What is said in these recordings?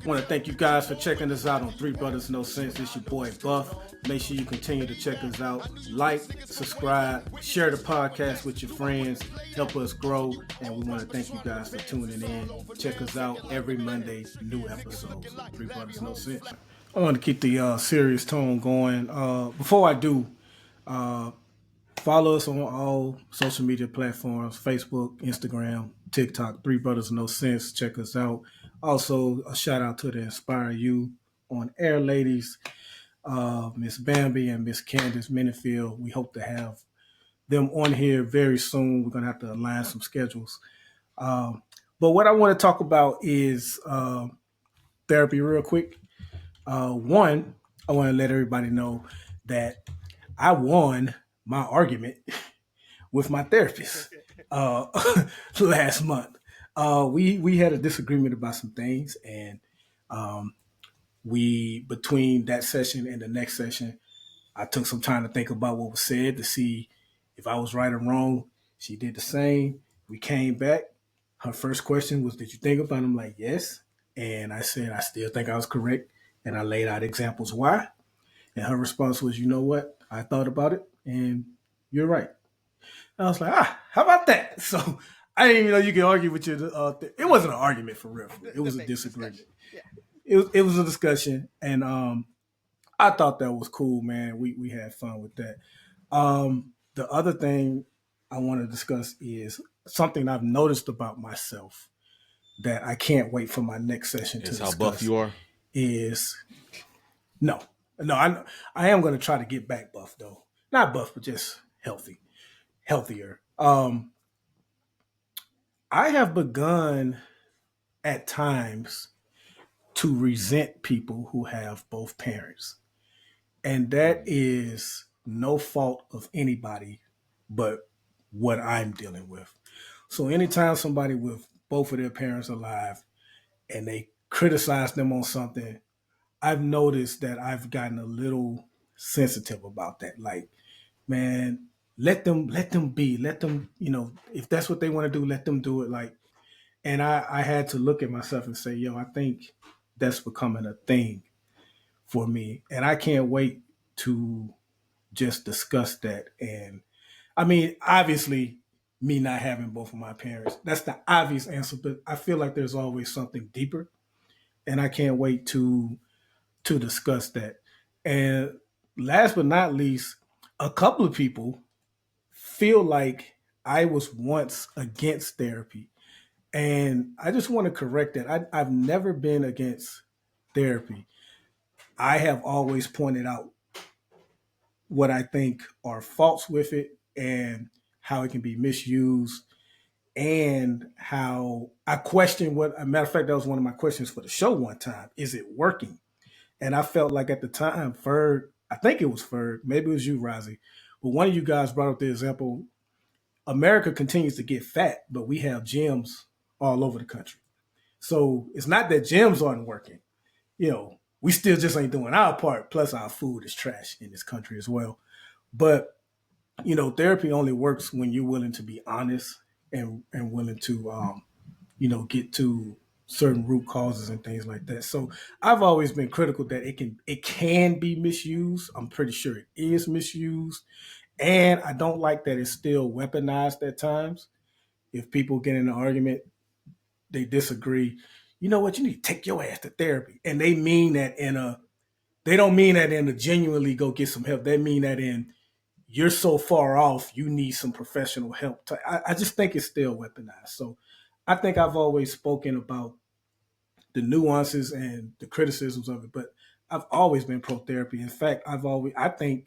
I want to thank you guys for checking us out on Three Brothers No Sense. It's your boy Buff. Make sure you continue to check us out. Like, subscribe, share the podcast with your friends. Help us grow. And we want to thank you guys for tuning in. Check us out every Monday, new episodes. Three Brothers No Sense. I want to keep the serious tone going. Before I do, uh, follow us on all social media platforms: Facebook, Instagram, TikTok, Three Brothers No Sense. Check us out. Also, a shout out to the Inspire You on Air Ladies, Miss Bambi and Miss Candace Minifield. We hope to have them on here very soon. We're going to have to align some schedules. Um, but what I want to talk about is therapy real quick. One, I want to let everybody know that I won my argument with my therapist uh, last month. We had a disagreement about some things, and um, we between that session and the next session, I took some time to think about what was said to see if I was right or wrong. She did the same. We came back. Her first question was, "Did you think about it?" I'm like, "Yes," and I said, "I still think I was correct," and I laid out examples why. And her response was, "You know what? I thought about it, and you're right." I was like, how about that? So I didn't even know you could argue with your. It wasn't an argument for real. For real. It was a disagreement. Yeah. It was a discussion, and I thought that was cool, man. We had fun with that. The other thing I want to discuss is something I've noticed about myself that I can't wait for my next session to discuss. How buff you are? Is no, no. I am going to try to get back buff though, not buff, but just healthier. I have begun at times to resent people who have both parents. And that is no fault of anybody but what I'm dealing with. So anytime somebody with both of their parents alive and they criticize them on something, I've noticed that I've gotten a little sensitive about that. Like, man, let them be. Let them, if that's what they want to do, let them do it. Like, and I had to look at myself and say, yo, I think that's becoming a thing for me. And I can't wait to just discuss that. And I mean, obviously, me not having both of my parents, that's the obvious answer, but I feel like there's always something deeper. And I can't wait to discuss that. And last but not least, a couple of people feel like I was once against therapy. And I just want to correct that. I've never been against therapy. I have always pointed out what I think are faults with it and how it can be misused and how I question what, a matter of fact, that was one of my questions for the show one time. Is it working? And I felt like at the time, Ferg, I think it was Ferg, maybe it was you, Rozzy, but one of you guys brought up the example America continues to get fat, but we have gyms all over the country. So it's not that gyms aren't working. We still just ain't doing our part. Plus, our food is trash in this country as well. But therapy only works when you're willing to be honest and willing to get to certain root causes and things like that. So I've always been critical that it can be misused. I'm pretty sure it is misused. And I don't like that it's still weaponized at times. If people get in an argument, they disagree. You know what? You need to take your ass to therapy. And they don't mean that in a genuinely go get some help. They mean that in you're so far off, you need some professional help. I just think it's still weaponized. So I think I've always spoken about the nuances and the criticisms of it, but I've always been pro therapy. In fact, I think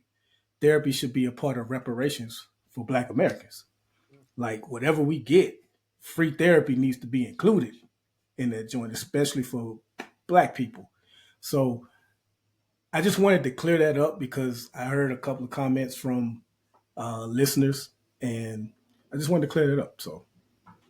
therapy should be a part of reparations for Black Americans. Like whatever we get, free therapy needs to be included in that joint, especially for Black people. So I just wanted to clear that up because I heard a couple of comments from listeners, and I just wanted to clear that up. So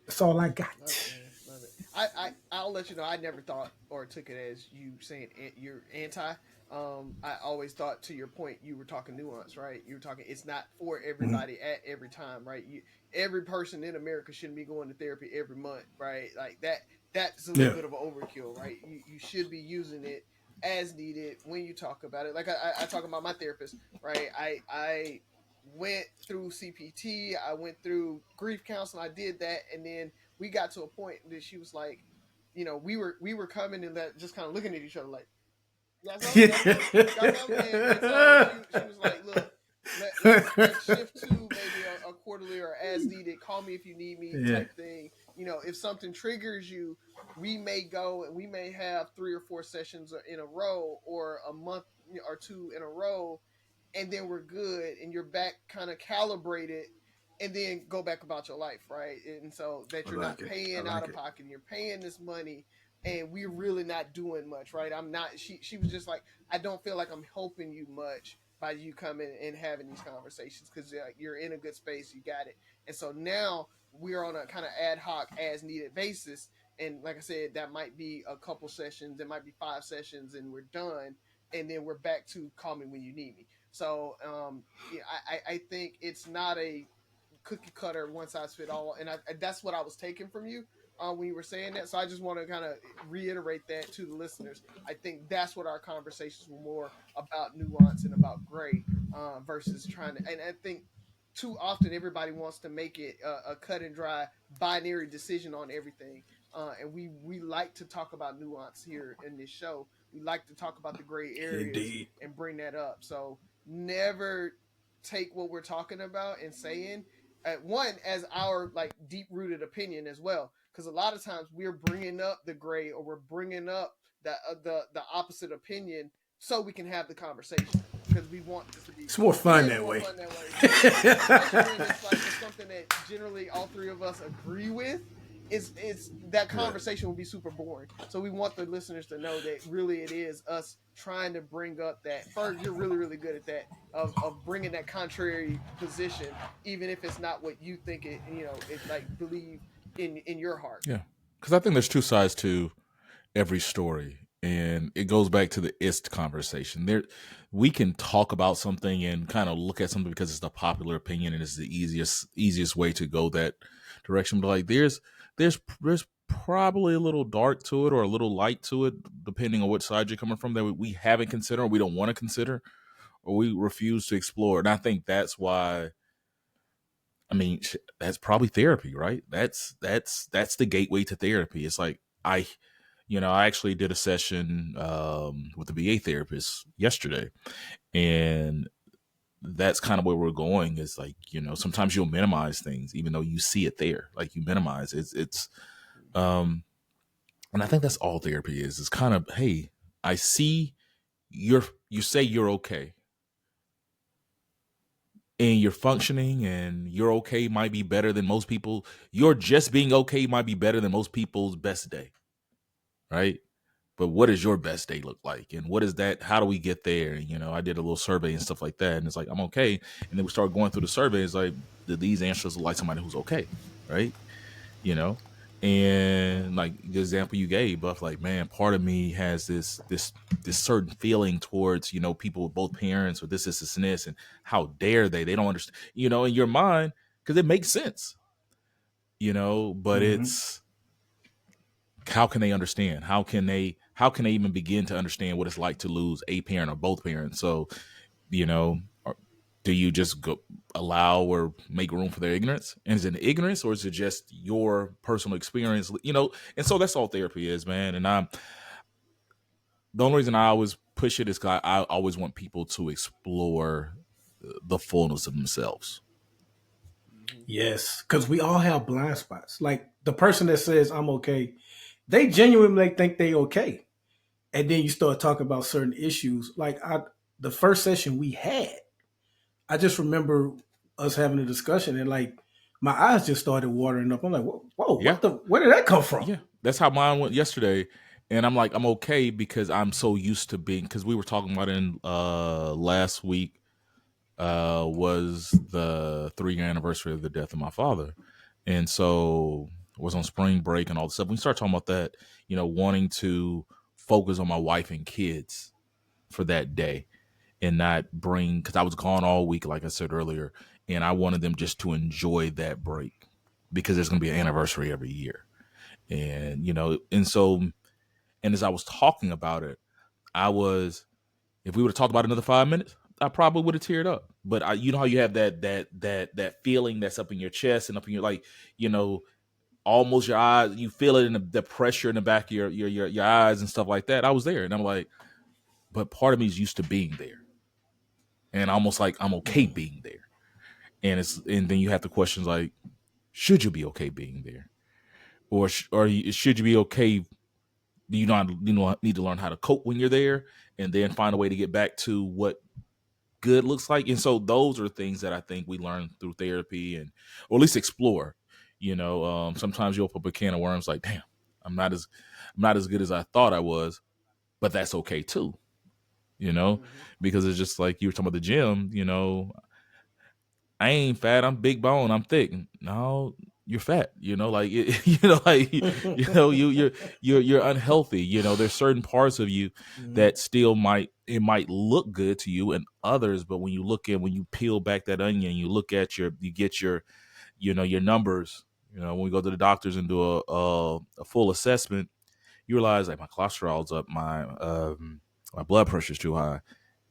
that's all I got. Love it, man. Love it. I'll let you know. I never thought or took it as you saying you're anti. I always thought, to your point, you were talking nuance, right? You were talking it's not for everybody at every time, right? Every person in America shouldn't be going to therapy every month, right? Like that. that's a little Yeah. bit of an overkill, right? You should be using it as needed when you talk about it. Like I talk about my therapist, right? I went through CPT, I went through grief counseling, I did that, and then we got to a point that she was like, we were coming and that just kind of looking at each other like, got something, got something, got something, and so she was like, look, let's shift to maybe a quarterly or as needed. Call me if you need me, Yeah. type thing. If something triggers you, we may go and we may have 3 or 4 sessions in a row, or a month or two in a row, and then we're good, and you're back kind of calibrated, and then go back about your life, right? And so that I you're not like it. I paying out like of it. pocket, and you're paying this money, and we're really not doing much, right? I'm not. She was just like, I don't feel like I'm helping you much by you coming and having these conversations, because you're in a good space, you got it. And so now we're on a kind of ad hoc, as needed basis. And like I said, that might be a couple sessions, it might be 5 sessions, and we're done. And then we're back to call me when you need me. So yeah, I think it's not a cookie cutter, one size fit all, and that's what I was taking from you when you were saying that. So I just want to kind of reiterate that to the listeners. I think that's what our conversations were more about: nuance and about gray, versus trying to. And I think too often everybody wants to make it a cut and dry binary decision on everything. And we like to talk about nuance here in this show. We like to talk about the gray areas Indeed. and bring that up. So never take what we're talking about and saying one as our like deep rooted opinion as well, because a lot of times we're bringing up the gray, or we're bringing up the opposite opinion, so we can have the conversation, because we want this to be, It's more it fun is that more way. fun that way, especially when it's like it's something that generally all three of us agree with. It's that Yeah. conversation will be super boring, so we want the listeners to know that really it is us trying to bring up that. Ferg, you're really really good at that, of bringing that contrary position, even if it's not what you think it, it like believe in your heart. Yeah, because I think there's two sides to every story, and it goes back to the ist conversation. There, we can talk about something and kind of look at something because it's the popular opinion and it's the easiest way to go that direction. But like, there's probably a little dark to it or a little light to it, depending on which side you're coming from, that we haven't considered, or we don't want to consider, or we refuse to explore. And I think that's why, I mean, that's probably therapy, right? That's the gateway to therapy. It's like I actually did a session with a VA therapist yesterday, and that's kind of where we're going. Is like, sometimes you'll minimize things even though you see it there. Like, you minimize it's um, and I think that's all therapy is. It's kind of, hey, I see you say you're okay, and you're functioning, and you're okay might be better than most people. You're just being okay might be better than most people's best day, right? But what does your best day look like? And what is that? How do we get there? And, I did a little survey and stuff like that. And it's like, I'm okay. And then we start going through the survey. It's like, do these answers look like somebody who's okay? Right. You know? And like the example you gave, Buff, like, man, part of me has this certain feeling towards, people with both parents, or this, and this, and how dare they? They don't understand, in your mind, because it makes sense, but Mm-hmm. it's, how can they understand? How can they even begin to understand what it's like to lose a parent or both parents? So, you know, do you just go allow or make room for their ignorance? And is it ignorance, or is it just your personal experience? And so that's all therapy is, man. And the only reason I always push it is because I always want people to explore the fullness of themselves. Mm-hmm. Yes, because we all have blind spots. Like the person that says I'm okay, they genuinely think they okay, and then you start talking about certain issues. The first session we had, I just remember us having a discussion, and like my eyes just started watering up. I'm like, whoa, Yeah, where did that come from? yeah. That's how mine went yesterday. And I'm like, I'm okay because I'm so used to being, because we were talking about it in last week was the 3-year anniversary of the death of my father. And so was on spring break and all this stuff. We start talking about that, wanting to focus on my wife and kids for that day, and not bring, because I was gone all week, like I said earlier, and I wanted them just to enjoy that break, because there's going to be an anniversary every year. And and so, and as I was talking about it, I was, if we would have talked about another 5 minutes, I probably would have teared up. But you know how you have that feeling that's up in your chest and up in your, like, you know, almost your eyes, you feel it in the pressure in the back of your eyes and stuff like that. I was there, and I'm like, but part of me is used to being there, and almost like I'm okay Mm. being there. And then you have the questions like, should you be okay being there, or should you be okay? Do you not need to learn how to cope when you're there, and then find a way to get back to what good looks like? And so those are things that I think we learn through therapy, and or at least explore. Sometimes you open up a can of worms like, damn, I'm not as good as I thought I was, but that's okay too. You know, Mm-hmm. because it's just like you were talking about the gym. I ain't fat. I'm big bone. I'm thick. No, you're fat. Like like you're unhealthy. There's certain parts of you Mhm. that still might look good to you and others, but when you peel back that onion, you get your numbers. When we go to the doctors and do a full assessment, you realize like my cholesterol's up, my blood pressure's too high,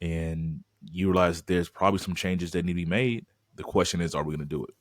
and you realize there's probably some changes that need to be made. The question is, are we going to do it?